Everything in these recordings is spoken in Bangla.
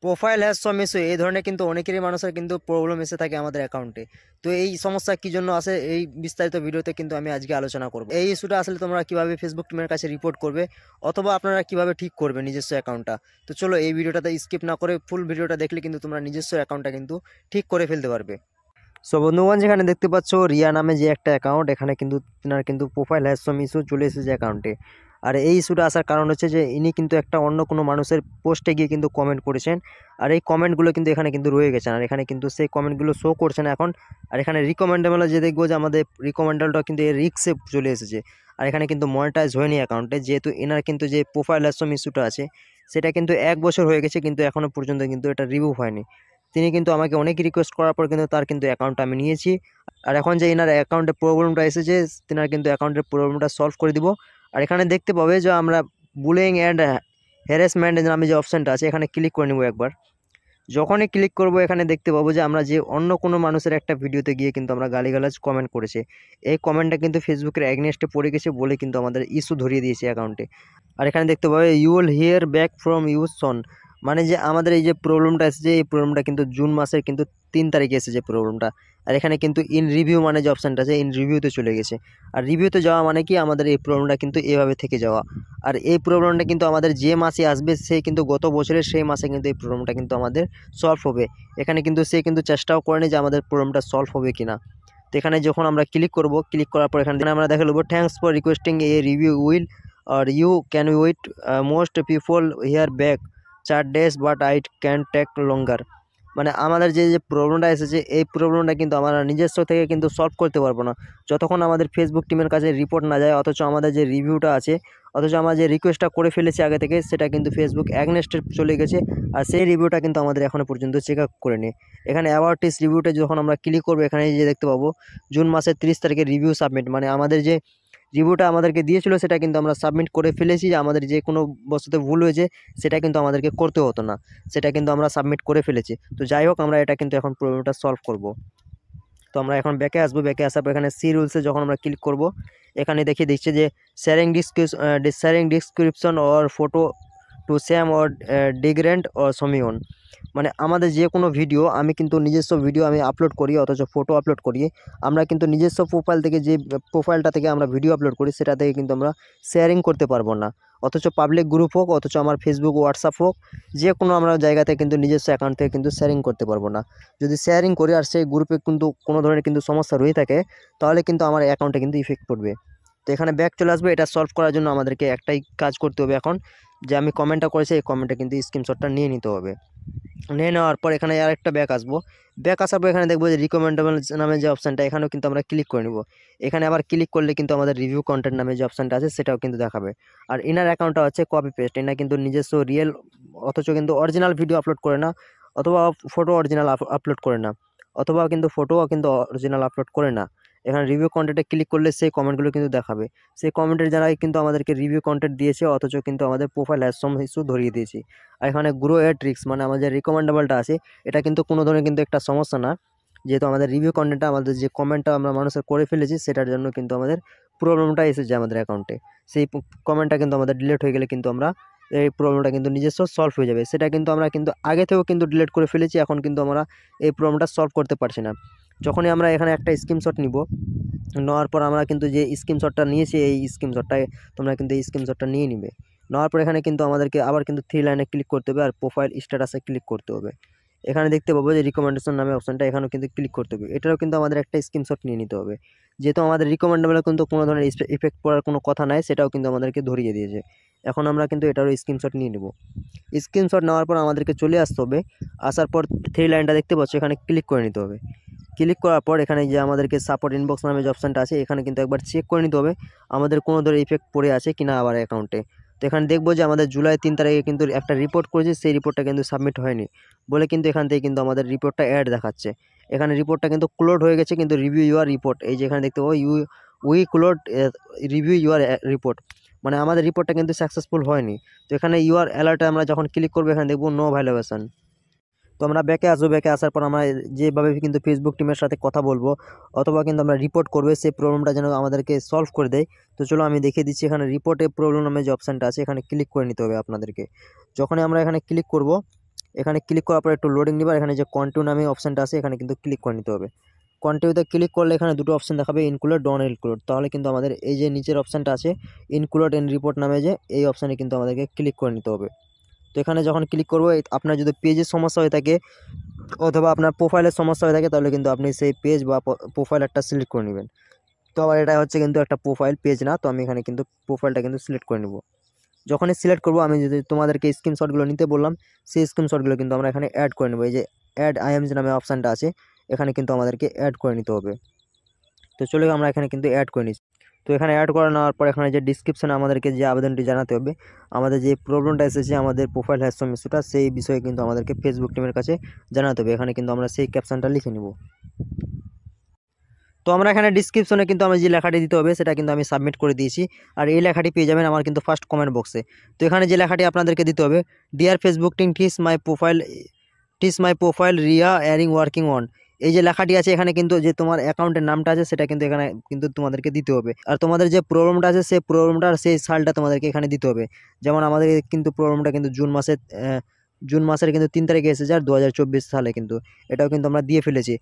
প্রোফাইল হ্যাজ সম ইস্যু এই ধরনের কিন্তু অনেকেরই মানুষের কিন্তু প্রবলেম এসে থাকে আমাদের অ্যাকাউন্টে। তো এই সমস্যা কি জন্য আসে এই বিস্তারিত ভিডিওতে কিন্তু আমি আজকে আলোচনা করব। এই ইস্যুটা আসলে তোমরা কিভাবে ফেসবুক টিমের কাছে রিপোর্ট করবে অথবা আপনারা কিভাবে ঠিক করবে নিজস্ব অ্যাকাউন্টটা। তো চলো এই ভিডিওটাতে স্কিপ না করে ফুল ভিডিওটা দেখলে কিন্তু তোমরা নিজস্ব অ্যাকাউন্টটা কিন্তু ঠিক করে ফেলতে পারবে। সো বন্ধুগণ, যেখানে দেখতে পাচ্ছ রিয়া নামে যে একটা অ্যাকাউন্ট, এখানে কিন্তু তিনার কিন্তু প্রোফাইল হ্যাজ সম ইস্যু চলে এসেছে অ্যাকাউন্টে। আর এই ইস্যুটা আসার কারণ হচ্ছে যে ইনি কিন্তু একটা অন্য কোনো মানুষের পোস্টে গিয়ে কিন্তু কমেন্ট করেছেন। আর এই কমেন্টগুলো কিন্তু এখানে কিন্তু রয়ে গেছেন, আর এখানে কিন্তু সেই কমেন্টগুলো শো করছে না এখন। আর এখানে রিকমেন্ডেবল যে দেখবো যে আমাদের রিকমেন্ডেবলটা কিন্তু এর রিক্সে চলে এসেছে। আর এখানে কিন্তু মনিটাইজ হয়নি অ্যাকাউন্টে, যেহেতু এনার কিন্তু যে প্রোফাইল হ্যাজ সম ইস্যুটা আছে সেটা কিন্তু 1 বছর হয়ে গেছে, কিন্তু এখনও পর্যন্ত কিন্তু এটা রিভিউ হয়নি। তিনি কিন্তু আমাকে অনেক রিকোয়েস্ট করার পর কিন্তু তার কিন্তু অ্যাকাউন্টটা আমি নিয়েছি। আর এখন যে এনার অ্যাকাউন্টে প্রবলেমটা এসেছে তেনার কিন্তু অ্যাকাউন্টের প্রবলেমটা সলভ করে দিব। আর এখানে দেখতে পাবে যে আমরা বুলিং অ্যান্ড হ্যারাসমেন্ট নামে যে অপশানটা আছে এখানে ক্লিক করে নেব একবার। যখনই ক্লিক করব এখানে দেখতে পাবো যে আমরা যে অন্য কোনো মানুষের একটা ভিডিওতে গিয়ে কিন্তু আমরা গালিগালাজ কমেন্ট করেছে, এই কমেন্টটা কিন্তু ফেসবুকের এগেইনস্টে পড়ে গেছে বলে কিন্তু আমাদের ইস্যু ধরিয়ে দিয়েছে অ্যাকাউন্টে। আর এখানে দেখতে পাবে you will hear back from your son, মানে যে আমাদের এই যে প্রবলেমটা এসেছে এই প্রবলেমটা কিন্তু জুন মাসের কিন্তু 3 তারিখে এসেছে প্রবলেমটা। আর এখানে কিন্তু ইন রিভিউ মানে যে অপশানটা আছে ইন রিভিউতে চলে গেছে। আর রিভিউতে যাওয়া মানে কি আমাদের এই প্রবলেমটা কিন্তু এভাবে থেকে যাওয়া। আর এই প্রবলেমটা কিন্তু আমাদের যে মাসে আসবে সে কিন্তু গত বছরের সেই মাসে কিন্তু এই প্রবলেমটা কিন্তু আমাদের সলভ হবে। এখানে কিন্তু সে কিন্তু চেষ্টাও করেনি যে আমাদের প্রবলেমটা সলভ হবে কিনা। তো এখানে যখন আমরা ক্লিক করব, ক্লিক করার পর এখানে আমরা দেখে নেবো thanks for requesting a review will are you can wait most people hear back 4 days but I can take longer. মানে আমাদের যে যে প্রবলেমটা এসেছে এই প্রবলেমটা কিন্তু আমরা নিজস্ব থেকে কিন্তু সলভ করতে পারবো না যতক্ষণ আমাদের ফেসবুক টিমের কাছে রিপোর্ট না যায়। অথচ আমাদের যে রিভিউটা আছে, অথচ আমরা যে রিকোয়েস্টটা করে ফেলেছি আগে থেকে সেটা কিন্তু ফেসবুক অ্যাগনেস্টে চলে গেছে। আর সেই রিভিউটা কিন্তু আমাদের এখনও পর্যন্ত চেক আপ করে নিই। এখানে অ্যাবাউট দিস রিভিউটা যখন আমরা ক্লিক করবো এখানে যে দেখতে পাবো জুন মাসের 30 তারিখে রিভিউ সাবমিট, মানে আমাদের যে রিভিউটা আমাদেরকে দিয়েছিল সেটা কিন্তু আমরা সাবমিট করে ফেলেছি। আমাদের যে কোনো বস্তুতে ভুল হয়েছে সেটা কিন্তু আমাদেরকে করতে হতো না, সেটা কিন্তু আমরা সাবমিট করে ফেলেছি। তো যাই হোক, আমরা এটা কিন্তু এখন প্রবলেমটা সলভ করব। তো আমরা এখন ব্যাকে আসবো, ব্যাকে আসার পর এখানে সি রুলসে যখন আমরা ক্লিক করব এখানে দেখিয়ে দিচ্ছে যে sharing description or photo to shame or degrade or someone. মানে আমাদের যে কোনো ভিডিও আমি কিন্তু নিজস্ব ভিডিও আমি আপলোড করি অথচ ফটো আপলোড করি, আমরা কিন্তু নিজস্ব প্রোফাইল থেকে যে প্রোফাইলটা থেকে আমরা ভিডিও আপলোড করি সেটা থেকে কিন্তু আমরা শেয়ারিং করতে পারবো না। অথচ পাবলিক গ্রুপ হোক, অথচ আমার ফেসবুক হোয়াটসঅ্যাপ হোক, যে কোনো আমরা জায়গাতে কিন্তু নিজস্ব অ্যাকাউন্ট থেকে কিন্তু শেয়ারিং করতে পারবো না। যদি শেয়ারিং করি আর সেই গ্রুপে কিন্তু কোনো ধরনের কিন্তু সমস্যা রয়ে থাকে তাহলে কিন্তু আমার অ্যাকাউন্টে কিন্তু ইফেক্ট পড়বে। তো এখানে ব্যাক চলে আসবে। এটা সলভ করার জন্য আমাদেরকে একটাই কাজ করতে হবে এখন, যে আমি কমেন্টটা করেছি এই কমেন্টটা কিন্তু স্ক্রিনশটটা নিয়ে নিতে হবে। নিয়ে নেওয়ার পর এখানে আর একটা ব্যাক আসবো। ব্যাক আসার পর এখানে দেখবো যে রিকমেন্ডেবল নামে যে অপশানটা এখানেও কিন্তু আমরা ক্লিক করে নেব। এখানে আবার ক্লিক করলে কিন্তু আমাদের রিভিউ কন্টেন্ট নামে যে অপশানটা আছে সেটাও কিন্তু দেখাবে। আর ইনার অ্যাকাউন্টটা হচ্ছে কপি পেস্ট, এনা কিন্তু নিজস্ব রিয়েল অথচ কিন্তু অরিজিনাল ভিডিও আপলোড করে না, অথবা ফটো অরিজিনাল আপলোড করে না, অথবা কিন্তু ফটোও কিন্তু অরিজিনাল আপলোড করে না। এখানে রিভিউ কন্টেন্টে ক্লিক করলে সেই কমেন্টগুলো কিন্তু দেখাবে। সেই কমেন্টের যারাই কিন্তু আমাদেরকে রিভিউ কন্টেন্ট দিয়েছে অথচ কিন্তু আমাদের প্রোফাইল হ্যাজ সম ইস্যু ধরিয়ে দিয়েছি। আর এখানে গ্রো এ ট্রিক্স মানে আমাদের যে রিকমেন্ডেবলটা আছে এটা কিন্তু কোনো ধরনের কিন্তু একটা সমস্যা না, যেহেতু আমাদের রিভিউ কন্টেন্টটা আমাদের যে কমেন্টটা আমরা মানুষের করে ফেলেছি সেটার জন্য কিন্তু আমাদের প্রবলেমটা এসেছে আমাদের অ্যাকাউন্টে। সেই কমেন্টটা কিন্তু আমাদের ডিলিট হয়ে গেলে কিন্তু আমরা এই প্রবলেমটা কিন্তু নিজস্ব সলভ হয়ে যাবে। সেটা কিন্তু আমরা কিন্তু আগে থেকেও কিন্তু ডিলিট করে ফেলেছি, এখন কিন্তু আমরা এই প্রবলেমটা সলভ করতে পারছি না। যখনই আমরা এখানে একটা স্ক্রিনশট নিব, নেওয়ার পর আমরা কিন্তু যে স্ক্রিনশটটা নিয়েছি এই স্ক্রিনশটটাই তোমরা কিন্তু এই স্ক্রিনশটটা নিয়ে নিবে। নেওয়ার পর এখানে কিন্তু আমাদেরকে আবার কিন্তু 3 লাইনে ক্লিক করতে হবে আর প্রোফাইল স্ট্যাটাসে ক্লিক করতে হবে। এখানে দেখতে পাবো যে রিকমেন্ডেশন নামে অপশানটা এখানেও কিন্তু ক্লিক করতে হবে। এটারও কিন্তু আমাদের একটা স্ক্রিনশট নিয়ে নিতে হবে, যেহেতু আমাদের রিকমেন্ডেবলে কিন্তু কোনো ধরনের ইফেক্ট পড়ার কোনো কথা নাই, সেটাও কিন্তু আমাদেরকে ধরিয়ে দিয়েছে। এখন আমরা কিন্তু এটারও স্ক্রিনশট নিয়ে নেব। স্ক্রিনশট নেওয়ার পর আমাদেরকে চলে আসতে হবে। আসার পর 3 লাইনটা দেখতে পাচ্ছ এখানে ক্লিক করে নিতে হবে। ক্লিক করার পর এখানে যে আমাদেরকে সাপোর্ট ইনবক্স নামে যে অপশানটা আছে এখানে কিন্তু একবার চেক করে নিতে হবে আমাদের কোনো ধরনের ইফেক্ট পড়ে আছে কিনা আবার অ্যাকাউন্টে। তো এখানে দেখবো যে আমাদের জুলাই 3 তারিখে কিন্তু একটা রিপোর্ট করেছি, সেই রিপোর্টটা কিন্তু সাবমিট হয়নি বলে কিন্তু এখান থেকে কিন্তু আমাদের রিপোর্টটা অ্যাড দেখাচ্ছে। এখানে রিপোর্টটা কিন্তু ক্লোড হয়ে গেছে, কিন্তু রিভিউ ইউর রিপোর্ট এই যে এখানে দেখতে পাবো we clot review your report, মানে আমাদের রিপোর্টটা কিন্তু সাকসেসফুল হয়নি। তো এখানে ইউর অ্যালার্টে আমরা যখন ক্লিক করবো এখানে দেখবো নো ভ্যালুয়েশন। তো আমরা ব্যাকে আসবো, ব্যাকে আসার পর আমরা যেভাবে কিন্তু ফেসবুক টিমের সাথে কথা বলবো অথবা কিন্তু আমরা রিপোর্ট করবে সেই প্রবলেমটা যেন আমাদেরকে সলভ করে দেয়। তো চলো আমি দেখিয়ে দিচ্ছি। এখানে রিপোর্টে প্রবলেম নামে যে অপশানটা আছে এখানে ক্লিক করে নিতে হবে আপনাদেরকে। যখনই আমরা এখানে ক্লিক করব এখানে ক্লিক করার পর একটু লোডিং নিবার, এখানে যে কন্টিনিউ নামে অপশানটা আছে এখানে কিন্তু ক্লিক করে নিতে হবে। কন্টিনিউতে ক্লিক করলে এখানে দুটো অপশান দেখাবে, ইনক্লুড ডন ইনক্লুড। তাহলে কিন্তু আমাদের এই যে নিচের অপশানটা আছে ইনক্লুড ইন রিপোর্ট নামে, যে এই অপশানে কিন্তু আমাদেরকে ক্লিক করে নিতে হবে। তো এখানে যখন ক্লিক করবো, আপনার যদি পেজের সমস্যা হয়ে থাকে অথবা আপনার প্রোফাইলের সমস্যা হয়ে থাকে তাহলে কিন্তু আপনি সেই পেজ বা প্রোফাইল একটা সিলেক্ট করে নেবেন। তো আবার এটা হচ্ছে কিন্তু একটা প্রোফাইল, পেজ না। তো আমি এখানে কিন্তু প্রোফাইলটা কিন্তু সিলেক্ট করে নেব। যখনই সিলেক্ট করবো, আমি যদি তোমাদেরকে স্ক্রিনশটগুলো নিতে বললাম, সেই স্ক্রিনশটগুলো কিন্তু আমরা এখানে অ্যাড করে নেবো। এই যে অ্যাড আইএমজি নামে অপশানটা আছে, এখানে কিন্তু আমাদেরকে অ্যাড করে নিতে হবে। তো চলে আমরা এখানে কিন্তু অ্যাড করে নিচ্ছি। তো এখানে অ্যাড করে নেওয়ার পর এখানে যে ডিসক্রিপশানে আমাদেরকে যে আবেদনটি জানাতে হবে, আমাদের যে প্রবলেমটা এসেছে আমাদের প্রোফাইল হ্যাশ সমস্যাটা, সেই বিষয়ে কিন্তু আমাদেরকে ফেসবুক টিমের কাছে জানাতে হবে। এখানে কিন্তু আমরা সেই ক্যাপশনটা লিখে নেব। তো আমরা এখানে ডিসক্রিপশনে কিন্তু আমি যে লেখাটি দিতে হবে সেটা কিন্তু আমি সাবমিট করে দিয়েছি। আর এই লেখাটি পেয়ে যাবেন আমার কিন্তু ফার্স্ট কমেন্ট বক্সে। তো এখানে যে লেখাটি আপনাদেরকে দিতে হবে, dear Facebook team this my profile rear airing working on. এই যে লেখাটি আছে এখানে কিন্তু যে তোমার অ্যাকাউন্টের নামটা আছে সেটা কিন্তু এখানে কিন্তু তোমাদেরকে দিতে হবে। আর তোমাদের যে প্রবলেমটা আছে সেই প্রবলেমটার সেই সালটা তোমাদেরকে এখানে দিতে হবে। যেমন আমাদের কিন্তু প্রবলেমটা কিন্তু জুন মাসের কিন্তু 3 তারিখে এসেছে, আর 2024 সালে কিন্তু এটাও কিন্তু আমরা দিয়ে ফেলেছি।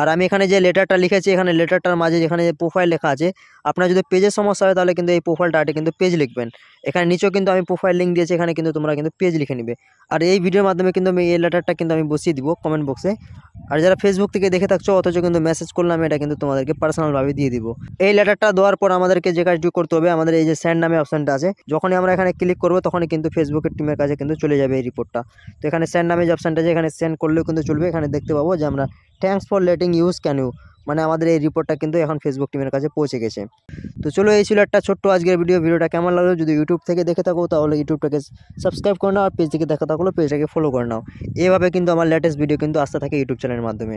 আর আমি এখানে যে লেটারটা লিখেছি, এখানে লেটারটার মাঝে যেখানে প্রোফাইল লেখা আছে, আপনার যদি পেজের সমস্যা হয় তাহলে কিন্তু এই প্রোফাইলটা কিন্তু পেজ লিখবেন। এখানে নিচেও কিন্তু আমি প্রোফাইল লিঙ্ক দিয়েছি, এখানে কিন্তু তোমরা কিন্তু পেজ লিখে নিবে। আর এই ভিডিওর মাধ্যমে কিন্তু আমি এই লেটারটা কিন্তু আমি বসিয়ে দিব কমেন্ট বক্সে। আর যারা ফেসবুক থেকে দেখে থাকছো অথচ কিন্তু মেসেজ করলাম, এটা কিন্তু তোমাদেরকে পার্সোনালভাবে দিয়ে দিব। এই লেটারটা দেওয়ার পর আমাদেরকে যে কাজটি করতে হবে, আমাদের এই যে সেন্ড নামে অপশানটা আছে, যখনই আমরা এখানে ক্লিক করবো তখনই কিন্তু ফেসবুকের টিমের কাছে কিন্তু চলে যাবে এই রিপোর্টটা। তো এখানে সেন্ড নামে যে অপশানটা আছে এখানে সেন্ড করলেও কিন্তু চলবে। এখানে দেখতে পাবো যে আমরা thanks for letting use can you, মানে আমাদের এই রিপোর্টটা কিন্তু এখন ফেসবুক টিমের কাছে পৌঁছে গেছে। তো চলো, এই ছিল একটা ছোট্ট আজকের ভিডিওটা কেমন লাগলো, যদি ইউটিউব থেকে দেখে থাকো তাহলে ইউটিউবটাকে সাবস্ক্রাইব করে নাও, আর পেজ থেকে দেখা থাকলে পেজটাকে ফলো করে নাও। এইভাবে কিন্তু আমার লেটেস্ট ভিডিও কিন্তু আসতে থাকে ইউটিউব চ্যানেলের মাধ্যমে।